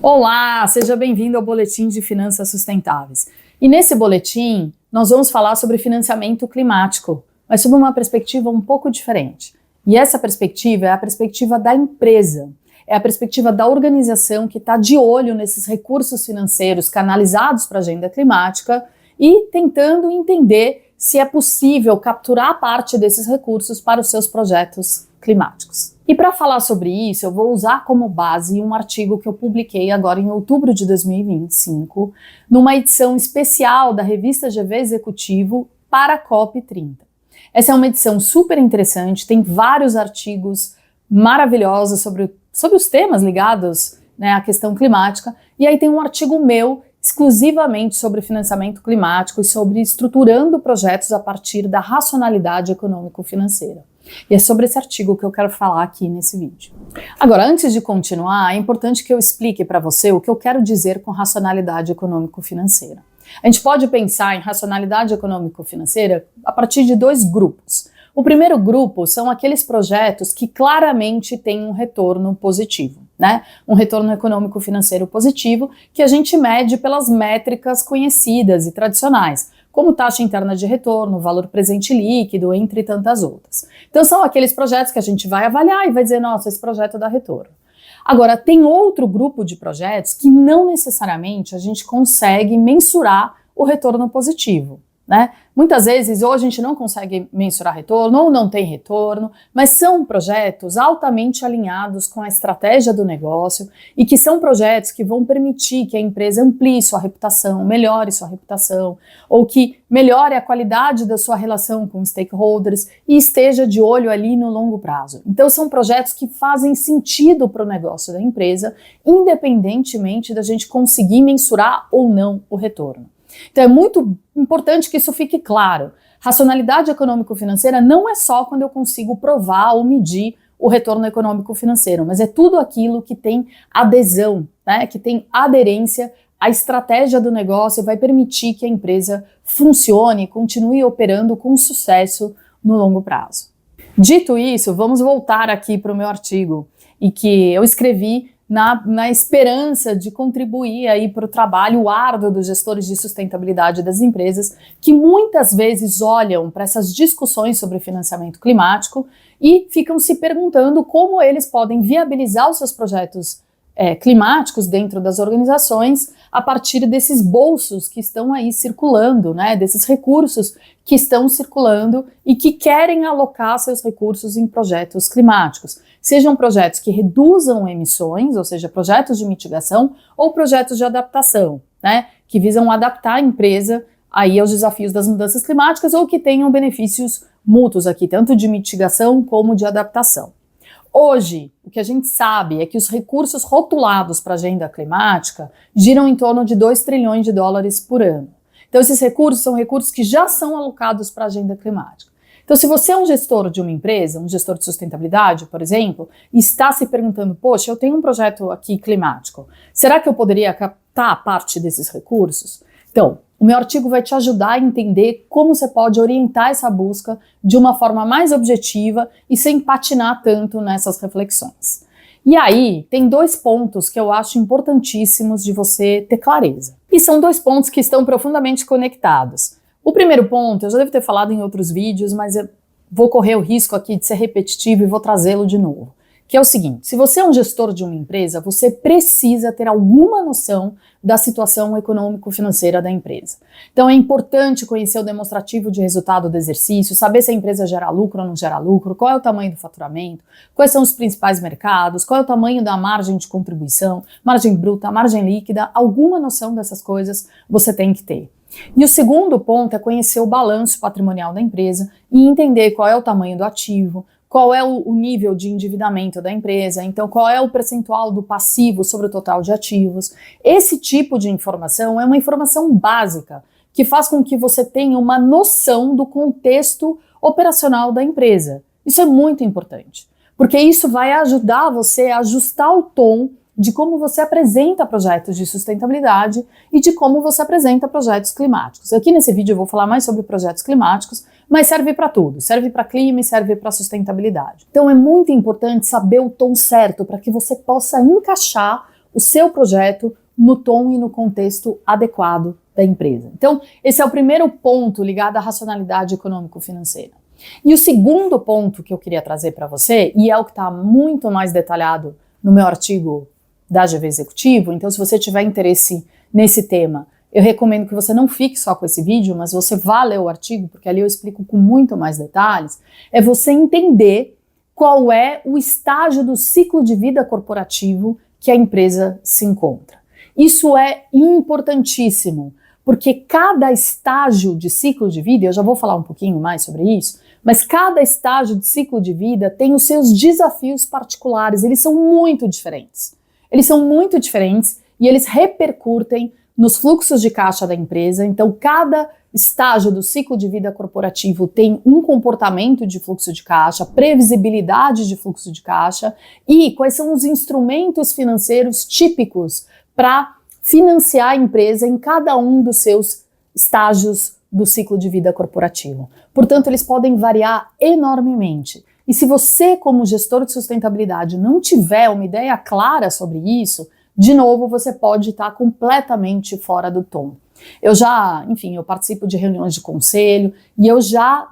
Olá, seja bem-vindo ao Boletim de Finanças Sustentáveis. E nesse boletim, nós vamos falar sobre financiamento climático, mas sob uma perspectiva um pouco diferente. E essa perspectiva é a perspectiva da empresa, é a perspectiva da organização que está de olho nesses recursos financeiros canalizados para a agenda climática e tentando entender se é possível capturar parte desses recursos para os seus projetos climáticos. E para falar sobre isso, eu vou usar como base um artigo que eu publiquei agora em outubro de 2025, numa edição especial da revista GV Executivo para a COP30. Essa é uma edição super interessante, tem vários artigos maravilhosos sobre os temas ligados, à questão climática, e aí tem um artigo meu exclusivamente sobre financiamento climático e sobre estruturando projetos a partir da racionalidade econômico-financeira. E é sobre esse artigo que eu quero falar aqui nesse vídeo. Agora, antes de continuar, é importante que eu explique para você o que eu quero dizer com racionalidade econômico-financeira. A gente pode pensar em racionalidade econômico-financeira a partir de dois grupos. O primeiro grupo são aqueles projetos que claramente têm um retorno positivo, um retorno econômico-financeiro positivo que a gente mede pelas métricas conhecidas e tradicionais, como taxa interna de retorno, valor presente líquido, entre tantas outras. Então são aqueles projetos que a gente vai avaliar e vai dizer, nossa, esse projeto dá retorno. Agora, tem outro grupo de projetos que não necessariamente a gente consegue mensurar o retorno positivo. Muitas vezes ou a gente não consegue mensurar retorno ou não tem retorno, mas são projetos altamente alinhados com a estratégia do negócio e que são projetos que vão permitir que a empresa amplie sua reputação, melhore sua reputação, ou que melhore a qualidade da sua relação com stakeholders e esteja de olho ali no longo prazo. Então são projetos que fazem sentido para o negócio da empresa, independentemente da gente conseguir mensurar ou não o retorno. Então é muito importante que isso fique claro. Racionalidade econômico-financeira não é só quando eu consigo provar ou medir o retorno econômico-financeiro, mas é tudo aquilo que tem adesão, que tem aderência à estratégia do negócio e vai permitir que a empresa funcione e continue operando com sucesso no longo prazo. Dito isso, vamos voltar aqui para o meu artigo e que eu escrevi na esperança de contribuir aí para o trabalho árduo dos gestores de sustentabilidade das empresas, que muitas vezes olham para essas discussões sobre financiamento climático e ficam se perguntando como eles podem viabilizar os seus projetos climáticos dentro das organizações a partir desses bolsos que estão aí circulando, desses recursos que estão circulando e que querem alocar seus recursos em projetos climáticos. Sejam projetos que reduzam emissões, ou seja, projetos de mitigação, ou projetos de adaptação, que visam adaptar a empresa aí aos desafios das mudanças climáticas ou que tenham benefícios mútuos aqui, tanto de mitigação como de adaptação. Hoje, o que a gente sabe é que os recursos rotulados para a agenda climática giram em torno de 2 trilhões de dólares por ano. Então, esses recursos são recursos que já são alocados para a agenda climática. Então, se você é um gestor de uma empresa, um gestor de sustentabilidade, por exemplo, e está se perguntando, poxa, eu tenho um projeto aqui climático, será que eu poderia captar parte desses recursos? Então, o meu artigo vai te ajudar a entender como você pode orientar essa busca de uma forma mais objetiva e sem patinar tanto nessas reflexões. E aí, tem dois pontos que eu acho importantíssimos de você ter clareza. E são dois pontos que estão profundamente conectados. O primeiro ponto, eu já devo ter falado em outros vídeos, mas eu vou correr o risco aqui de ser repetitivo e vou trazê-lo de novo. Que é o seguinte, se você é um gestor de uma empresa, você precisa ter alguma noção da situação econômico-financeira da empresa. Então é importante conhecer o demonstrativo de resultado do exercício, saber se a empresa gera lucro ou não gera lucro, qual é o tamanho do faturamento, quais são os principais mercados, qual é o tamanho da margem de contribuição, margem bruta, margem líquida, alguma noção dessas coisas você tem que ter. E o segundo ponto é conhecer o balanço patrimonial da empresa e entender qual é o tamanho do ativo, qual é o nível de endividamento da empresa, então qual é o percentual do passivo sobre o total de ativos. Esse tipo de informação é uma informação básica que faz com que você tenha uma noção do contexto operacional da empresa. Isso é muito importante, porque isso vai ajudar você a ajustar o tom de como você apresenta projetos de sustentabilidade e de como você apresenta projetos climáticos. Aqui nesse vídeo eu vou falar mais sobre projetos climáticos, mas serve para tudo, serve para clima e serve para sustentabilidade. Então é muito importante saber o tom certo para que você possa encaixar o seu projeto no tom e no contexto adequado da empresa. Então, esse é o primeiro ponto ligado à racionalidade econômico-financeira. E o segundo ponto que eu queria trazer para você, e é o que está muito mais detalhado no meu artigo da GV Executivo, então se você tiver interesse nesse tema, eu recomendo que você não fique só com esse vídeo, mas você vá ler o artigo, porque ali eu explico com muito mais detalhes, é você entender qual é o estágio do ciclo de vida corporativo que a empresa se encontra. Isso é importantíssimo, porque cada estágio de ciclo de vida, eu já vou falar um pouquinho mais sobre isso, mas cada estágio de ciclo de vida tem os seus desafios particulares, eles são muito diferentes. Eles são muito diferentes e eles repercutem nos fluxos de caixa da empresa, então cada estágio do ciclo de vida corporativo tem um comportamento de fluxo de caixa, previsibilidade de fluxo de caixa e quais são os instrumentos financeiros típicos para financiar a empresa em cada um dos seus estágios do ciclo de vida corporativo. Portanto, eles podem variar enormemente. E se você, como gestor de sustentabilidade, não tiver uma ideia clara sobre isso, de novo, você pode estar completamente fora do tom. Eu participo de reuniões de conselho e eu já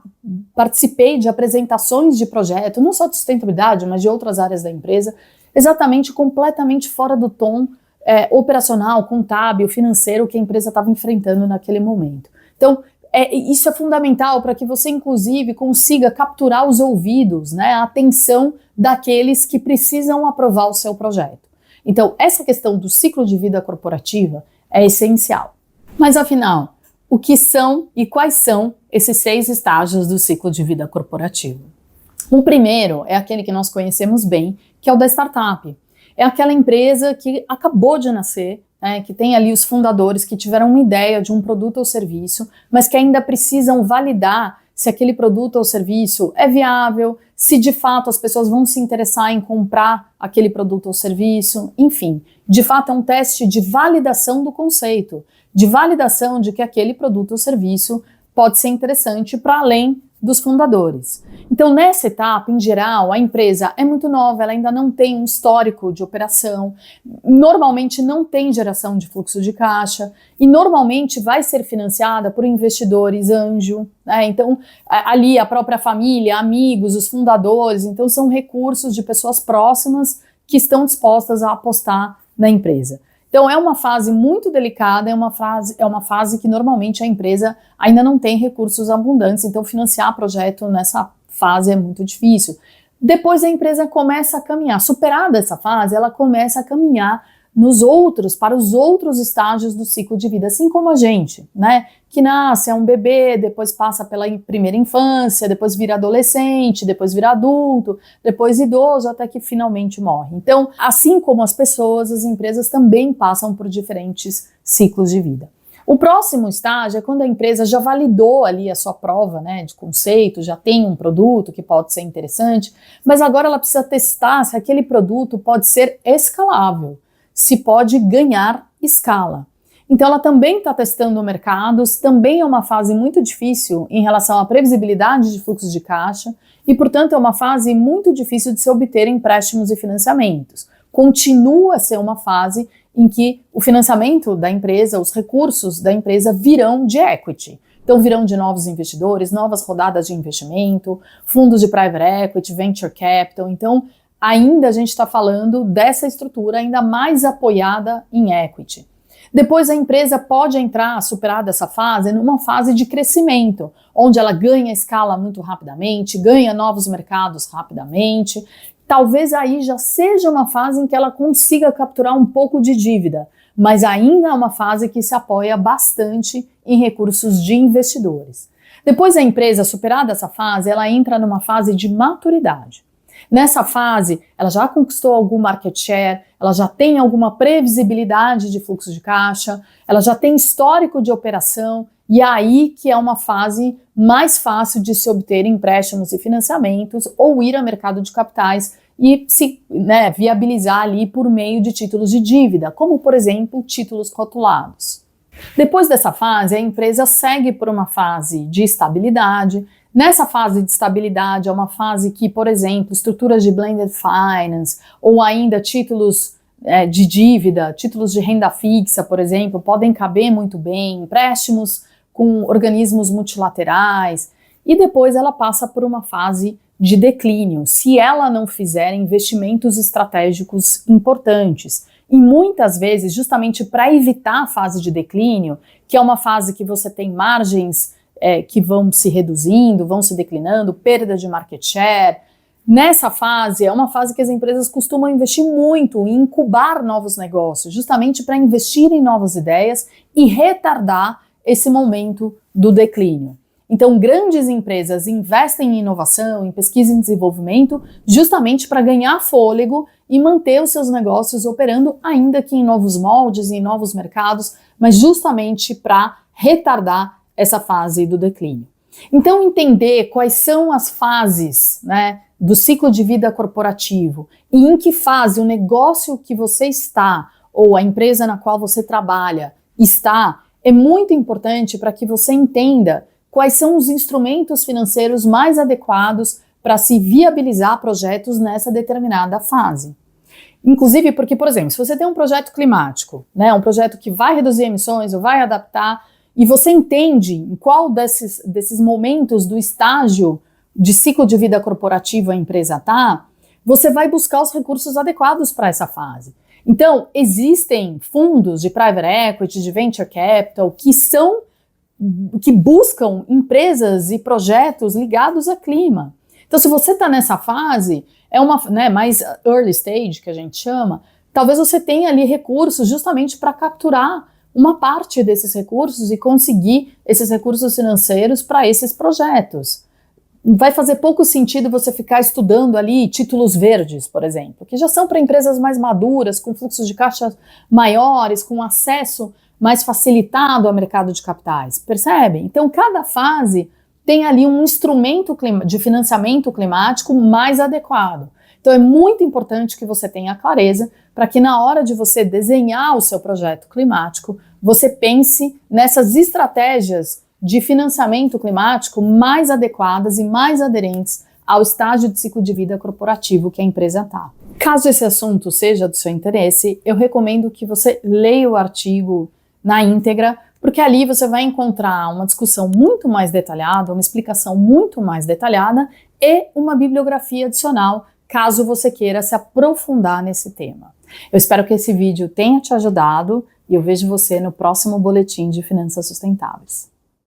participei de apresentações de projeto, não só de sustentabilidade, mas de outras áreas da empresa, exatamente completamente fora do tom operacional, contábil, financeiro que a empresa estava enfrentando naquele momento. Então, isso é fundamental para que você, inclusive, consiga capturar os ouvidos, né, a atenção daqueles que precisam aprovar o seu projeto. Então, essa questão do ciclo de vida corporativa é essencial. Mas, afinal, o que são e quais são esses 6 estágios do ciclo de vida corporativo? O primeiro é aquele que nós conhecemos bem, que é o da startup. É aquela empresa que acabou de nascer, que tem ali os fundadores que tiveram uma ideia de um produto ou serviço, mas que ainda precisam validar se aquele produto ou serviço é viável, se de fato as pessoas vão se interessar em comprar aquele produto ou serviço, enfim, de fato é um teste de validação do conceito, de validação de que aquele produto ou serviço pode ser interessante para além dos fundadores. Então, nessa etapa, em geral, a empresa é muito nova, ela ainda não tem um histórico de operação, normalmente não tem geração de fluxo de caixa e normalmente vai ser financiada por investidores anjo, né? Então, ali a própria família, amigos, os fundadores, então são recursos de pessoas próximas que estão dispostas a apostar na empresa. Então é uma fase muito delicada, é uma fase que normalmente a empresa ainda não tem recursos abundantes, então financiar projeto nessa fase é muito difícil. Depois a empresa começa a caminhar, superada essa fase, ela começa a caminhar para os outros estágios do ciclo de vida, assim como a gente, né? Que nasce, é um bebê, depois passa pela primeira infância, depois vira adolescente, depois vira adulto, depois idoso, até que finalmente morre. Então, assim como as pessoas, as empresas também passam por diferentes ciclos de vida. O próximo estágio é quando a empresa já validou ali a sua prova, né, de conceito, já tem um produto que pode ser interessante, mas agora ela precisa testar se aquele produto pode ser escalável, se pode ganhar escala. Então ela também está testando mercados, também é uma fase muito difícil em relação à previsibilidade de fluxos de caixa e, portanto, é uma fase muito difícil de se obter empréstimos e financiamentos. Continua a ser uma fase em que o financiamento da empresa, os recursos da empresa virão de equity. Então virão de novos investidores, novas rodadas de investimento, fundos de private equity, venture capital. Então ainda a gente está falando dessa estrutura ainda mais apoiada em equity. Depois a empresa pode entrar, superada essa fase, numa fase de crescimento, onde ela ganha escala muito rapidamente, ganha novos mercados rapidamente. Talvez aí já seja uma fase em que ela consiga capturar um pouco de dívida, mas ainda é uma fase que se apoia bastante em recursos de investidores. Depois a empresa, superada essa fase, ela entra numa fase de maturidade. Nessa fase, ela já conquistou algum market share, ela já tem alguma previsibilidade de fluxo de caixa, ela já tem histórico de operação, e é aí que é uma fase mais fácil de se obter empréstimos e financiamentos ou ir ao mercado de capitais e se viabilizar ali por meio de títulos de dívida, como por exemplo títulos rotulados. Depois dessa fase, a empresa segue por uma fase de estabilidade. Nessa fase de estabilidade é uma fase que, por exemplo, estruturas de blended finance ou ainda títulos de dívida, títulos de renda fixa, por exemplo, podem caber muito bem, empréstimos com organismos multilaterais, e depois ela passa por uma fase de declínio, se ela não fizer investimentos estratégicos importantes. E muitas vezes, justamente para evitar a fase de declínio, que é uma fase que você tem margens que vão se reduzindo, vão se declinando, perda de market share, nessa fase é uma fase que as empresas costumam investir muito em incubar novos negócios, justamente para investir em novas ideias e retardar esse momento do declínio. Então, grandes empresas investem em inovação, em pesquisa e desenvolvimento, justamente para ganhar fôlego e manter os seus negócios operando, ainda que em novos moldes, em novos mercados, mas justamente para retardar essa fase do declínio. Então, entender quais são as fases, né, do ciclo de vida corporativo e em que fase o negócio que você está ou a empresa na qual você trabalha está, é muito importante para que você entenda quais são os instrumentos financeiros mais adequados para se viabilizar projetos nessa determinada fase. Inclusive porque, por exemplo, se você tem um projeto climático, né, um projeto que vai reduzir emissões ou vai adaptar, e você entende em qual desses momentos do estágio de ciclo de vida corporativo a empresa está, você vai buscar os recursos adequados para essa fase. Então, existem fundos de private equity, de venture capital, que buscam empresas e projetos ligados a clima. Então, se você está nessa fase, é uma, né, mais early stage, que a gente chama, talvez você tenha ali recursos justamente para capturar uma parte desses recursos e conseguir esses recursos financeiros para esses projetos. Vai fazer pouco sentido você ficar estudando ali títulos verdes, por exemplo, que já são para empresas mais maduras, com fluxos de caixa maiores, com acesso mais facilitado ao mercado de capitais, percebe? Então, cada fase tem ali um instrumento de financiamento climático mais adequado. Então, é muito importante que você tenha clareza para que na hora de você desenhar o seu projeto climático, você pense nessas estratégias de financiamento climático mais adequadas e mais aderentes ao estágio de ciclo de vida corporativo que a empresa está. Caso esse assunto seja do seu interesse, eu recomendo que você leia o artigo na íntegra, porque ali você vai encontrar uma discussão muito mais detalhada, uma explicação muito mais detalhada e uma bibliografia adicional, caso você queira se aprofundar nesse tema. Eu espero que esse vídeo tenha te ajudado e eu vejo você no próximo Boletim de Finanças Sustentáveis.